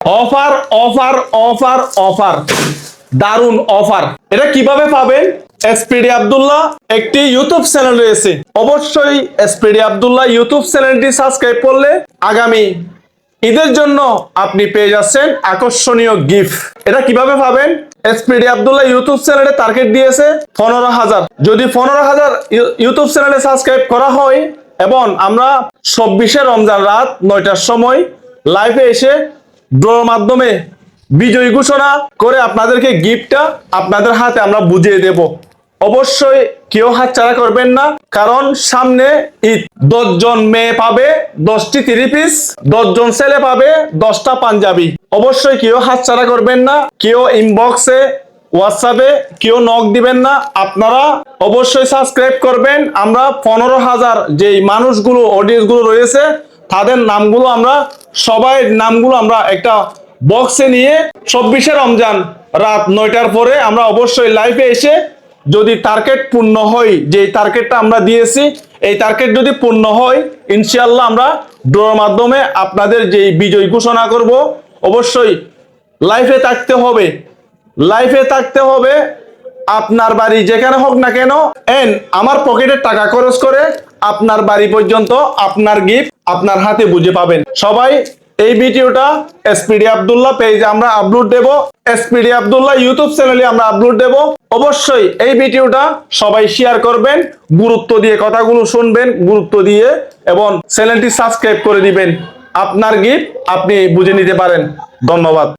Offer offer offer offer, দারুন offer. এটা কিভাবে পাবেন? এসপিডি আব্দুল্লাহ একটি ইউটিউব চ্যানেল রয়েছে, অবশ্যই এসপিডি আব্দুল্লাহ ইউটিউব চ্যানেলটি সাবস্ক্রাইব করলে আগামী ঈদের জন্য আপনি পেয়ে যাচ্ছেন আকর্ষণীয় গিফট। এটা কিভাবে পাবেন? এসপিডি আব্দুল্লাহ ইউটিউব চ্যানেলে টার্গেট দিয়েছে 15,000। যদি 15,000 ইউটিউব চ্যানেলে সাবস্ক্রাইব করা হয় এবং আমরা 24শে রমজান রাত 9টার সময় লাইভে এসে ড্রর মাধ্যমে বিজয়ী ঘোষণা করে আপনাদেরকে গিফটটা আপনাদের হাতে আমরা বুঝিয়ে দেব। অবশ্যই কেউ হাতছাড়া করবেন না, কারণ সামনে ঈদ। 10 জন মেয়ে পাবে 10টি 3 পিস, 10 জন ছেলে পাবে 10টা পাঞ্জাবি। অবশ্যই কেউ হাতছাড়া করবেন না, কেউ ইনবক্সে হোয়াটসঅ্যাপে কেউ নক দিবেন না। আপনারা অবশ্যই সাবস্ক্রাইব করবেন। আমরা 15,000 যেই মানুষগুলো অডিয়েন্স গুলো রয়েছে তাদের নামগুলো আমরা সবাই নামগুলো আমরা একটা বক্সে নিয়ে 24শে রমজান রাত 9টার পরে আমরা অবশ্যই লাইভে এসে যদি টার্গেট পূর্ণ হয়, যে টার্গেটটা আমরা দিয়েছি এই টার্গেট যদি পূর্ণ হয় ইনশাআল্লাহ আমরা ড্রর মাধ্যমে আপনাদের যে বিজয় ঘোষণা করব। অবশ্যই লাইভে থাকতে হবে, লাইভে থাকতে হবে। আপনার বাড়ি যেখানে হোক না কেন আমার পকেটের টাকা খরচ করে আপনার বাড়ি পর্যন্ত আপনার গিফট আপনার হাতে বুঝে পাবেন। সবাই এই ভিডিওটা এসপিডি আব্দুল্লাহ পেজে আমরা আপলোড দেব, এসপিডি আব্দুল্লাহ ইউটিউব চ্যানেলে আমরা আপলোড দেব। অবশ্যই এই ভিডিওটা সবাই শেয়ার করবেন, গুরুত্ব দিয়ে কথাগুলো শুনবেন, গুরুত্ব দিয়ে এবং চ্যানেলটি সাবস্ক্রাইব করে দিবেন। আপনার গিফট আপনি বুঝে নিতে পারেন। ধন্যবাদ।